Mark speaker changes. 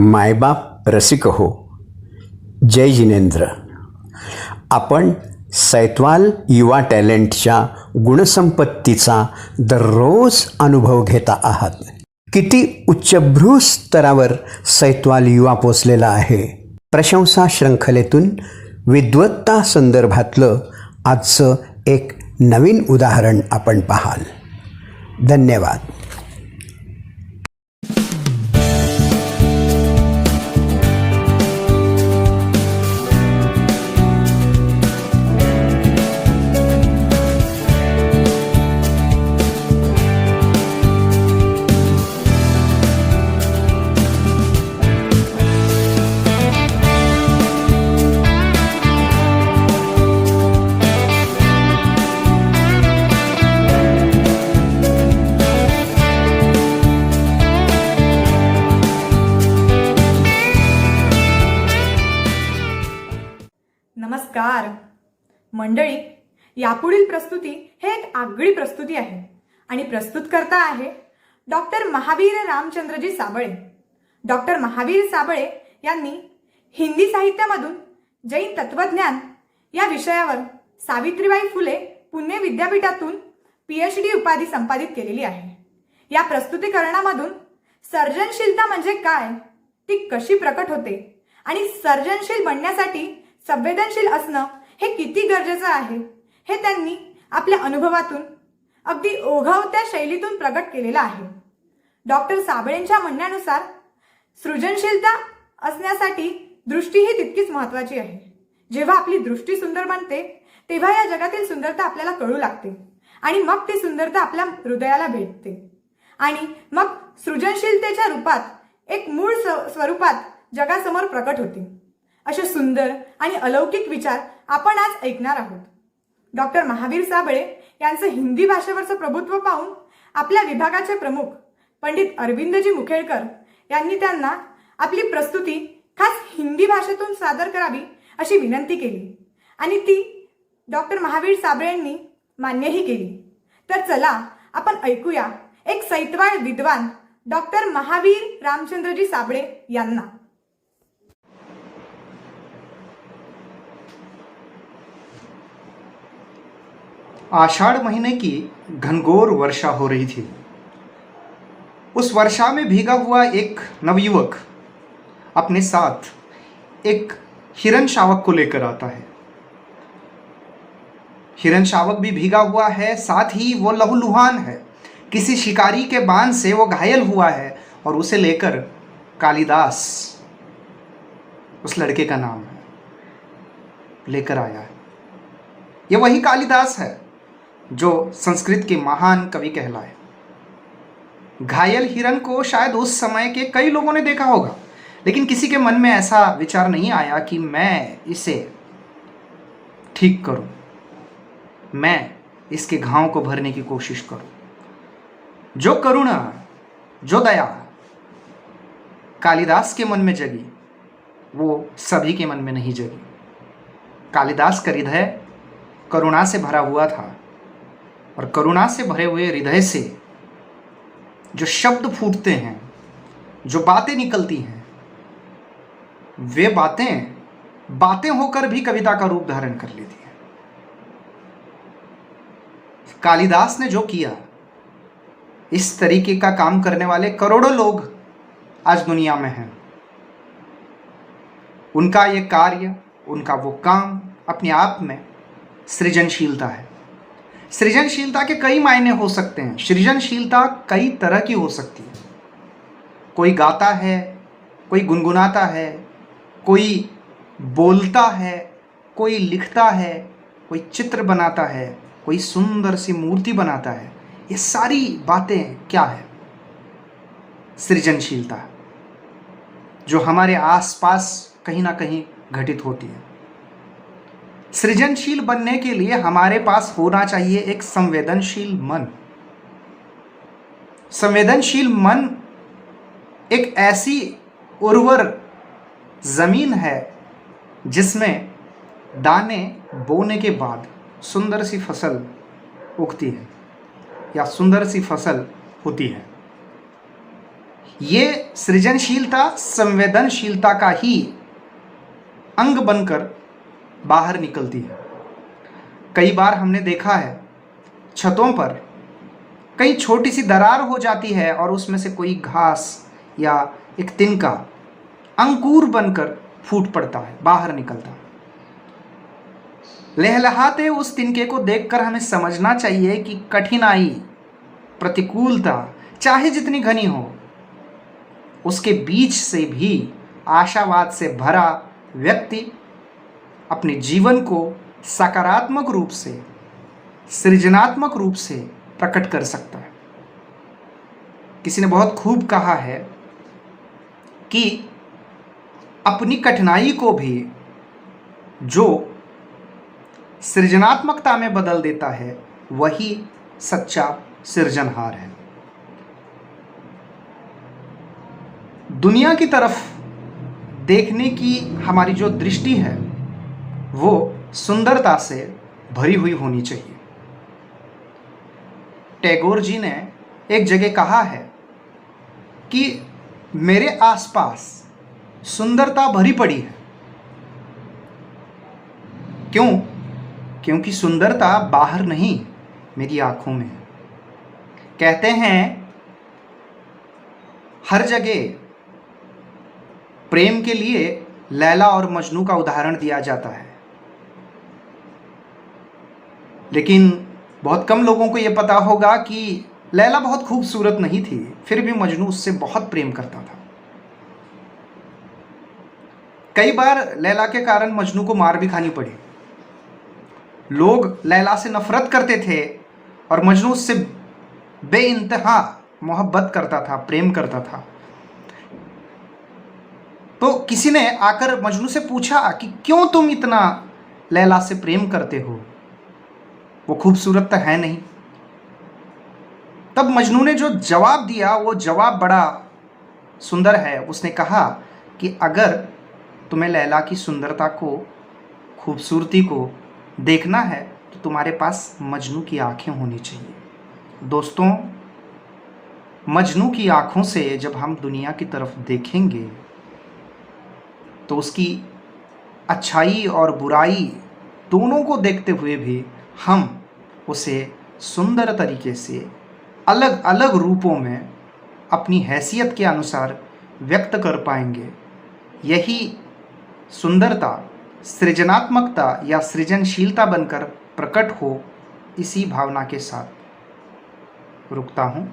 Speaker 1: मायबाप रसिक हो, जय जिनेंद्र. आपण सैतवाल युवा टॅलेंटच्या गुणसंपत्तीचा दररोज अनुभव घेता आहात. किती उच्चभ्रू स्तरावर सैतवाल युवा पोचलेला आहे. प्रशंसा शृंखलेतून विद्वत्ता संदर्भातलं आजचं एक नवीन उदाहरण आपण पाहाल. धन्यवाद.
Speaker 2: नमस्कार मंडळी. यापुढील प्रस्तुती हे एक आगळी प्रस्तुती आहे आणि प्रस्तुतकर्ता आहे डॉक्टर महावीर रामचंद्रजी साबळे. डॉक्टर महावीर साबळे यांनी हिंदी साहित्यामधून जैन तत्वज्ञान या विषयावर सावित्रीबाई फुले पुणे विद्यापीठातून PhD उपाधी संपादित केलेली आहे. या प्रस्तुतीकरणामधून सर्जनशीलता म्हणजे काय, ती कशी प्रकट होते आणि सर्जनशील बनण्यासाठी संवेदनशील असणं हे किती गरजेचं आहे हे त्यांनी आपल्या अनुभवातून अगदी ओघवत्या शैलीतून प्रकट केलेलं आहे. डॉक्टर साबळेंच्या म्हणण्यानुसार सृजनशीलता असण्यासाठी दृष्टी ही तितकीच महत्त्वाची आहे. जेव्हा आपली दृष्टी सुंदर बनते तेव्हा या जगातील सुंदरता आपल्याला कळू लागते आणि मग ती सुंदरता आपल्या हृदयाला भेटते आणि मग सृजनशीलतेच्या रूपात एक मूळ स्वरूपात जगासमोर प्रकट होते. असे सुंदर आणि अलौकिक विचार आपण आज ऐकणार आहोत. डॉक्टर महावीर साबळे यांचं हिंदी भाषेवरचं प्रभुत्व पाहून आपल्या विभागाचे प्रमुख पंडित अरविंदजी मुखेडकर यांनी त्यांना आपली प्रस्तुती खास हिंदी भाषेतून सादर करावी अशी विनंती केली आणि ती डॉक्टर महावीर साबळेंनी मान्यही केली. तर चला आपण ऐकूया एक सैतवाल विद्वान डॉक्टर महावीर रामचंद्रजी साबळे यांना.
Speaker 3: आषाढ़ महीने की घनघोर वर्षा हो रही थी. उस वर्षा में भीगा हुआ एक नवयुवक अपने साथ एक हिरन शावक को लेकर आता है. हिरन शावक भी भीगा हुआ है, साथ ही वो लहूलुहान है. किसी शिकारी के बाण से वो घायल हुआ है और उसे लेकर कालिदास, उस लड़के का नाम है, लेकर आया है. ये वही कालिदास है जो संस्कृत के महान कवि कहलाए. घायल हिरन को शायद उस समय के कई लोगों ने देखा होगा, लेकिन किसी के मन में ऐसा विचार नहीं आया कि मैं इसे ठीक करूं, मैं इसके घाव को भरने की कोशिश करूं. जो करुणा, जो दया कालिदास के मन में जगी वो सभी के मन में नहीं जगी. कालिदास का हृदय करुणा से भरा हुआ था और करुणा से भरे हुए हृदय से जो शब्द फूटते हैं, जो बातें निकलती हैं, वे बातें होकर भी कविता का रूप धारण कर लेती हैं. कालिदास ने जो किया, इस तरीके का काम करने वाले करोड़ों लोग आज दुनिया में हैं. उनका ये कार्य, उनका वो काम अपने आप में सृजनशीलता है. सृजनशीलता के कई मायने हो सकते हैं. सृजनशीलता कई तरह की हो सकती है. कोई गाता है, कोई गुनगुनाता है, कोई बोलता है, कोई लिखता है, कोई चित्र बनाता है, कोई सुंदर सी मूर्ति बनाता है. ये सारी बातें क्या है? सृजनशीलता, जो हमारे आसपास कहीं ना कहीं घटित होती है. सृजनशील बनने के लिए हमारे पास होना चाहिए एक संवेदनशील मन. संवेदनशील मन एक ऐसी उर्वर जमीन है जिसमें दाने बोने के बाद सुंदर सी फसल उगती है या सुंदर सी फसल होती है. ये सृजनशीलता संवेदनशीलता का ही अंग बनकर बाहर निकलती है। कई बार हमने देखा है छतों पर कई छोटी सी दरार हो जाती है और उसमें से कोई घास या एक तिनका अंकुर बनकर फूट पड़ता है, बाहर निकलता है। लहलहाते उस तिनके को देखकर हमें समझना चाहिए कि कठिनाई, प्रतिकूलता चाहे जितनी घनी हो, उसके बीच से भी आशावाद से भरा व्यक्ति अपने जीवन को सकारात्मक रूप से, सृजनात्मक रूप से प्रकट कर सकता है। किसी ने बहुत खूब कहा है कि अपनी कठिनाई को भी जो सृजनात्मकता में बदल देता है वही सच्चा सृजनहार है। दुनिया की तरफ देखने की हमारी जो दृष्टि है वो सुंदरता से भरी हुई होनी चाहिए। टैगोर जी ने एक जगह कहा है कि मेरे आसपास सुंदरता भरी पड़ी है। क्यों? क्योंकि सुंदरता बाहर नहीं, मेरी आंखों में है। कहते हैं हर जगह प्रेम के लिए लैला और मजनू का उदाहरण दिया जाता है, लेकिन बहुत कम लोगों को यह पता होगा कि लैला बहुत खूबसूरत नहीं थी, फिर भी मजनू उससे बहुत प्रेम करता था। कई बार लैला के कारण मजनू को मार भी खानी पड़ी। लोग लैला से नफरत करते थे और मजनू उससे बेइंतहा मोहब्बत करता था, प्रेम करता था। तो किसी ने आकर मजनू से पूछा कि क्यों तुम इतना लैला से प्रेम करते हो, वो खूबसूरत तो है नहीं। तब मजनू ने जो जवाब दिया वो जवाब बड़ा सुंदर है। उसने कहा कि अगर तुम्हें लैला की सुंदरता को, खूबसूरती को देखना है तो तुम्हारे पास मजनू की आंखें होनी चाहिए। दोस्तों, मजनू की आंखों से जब हम दुनिया की तरफ देखेंगे तो उसकी अच्छाई और बुराई दोनों को देखते हुए भी हम उसे सुंदर तरीके से अलग अलग रूपों में अपनी हैसियत के अनुसार व्यक्त कर पाएंगे। यही सुंदरता, सृजनात्मकता या सृजनशीलता बनकर प्रकट हो, इसी भावना के साथ रुकता हूँ।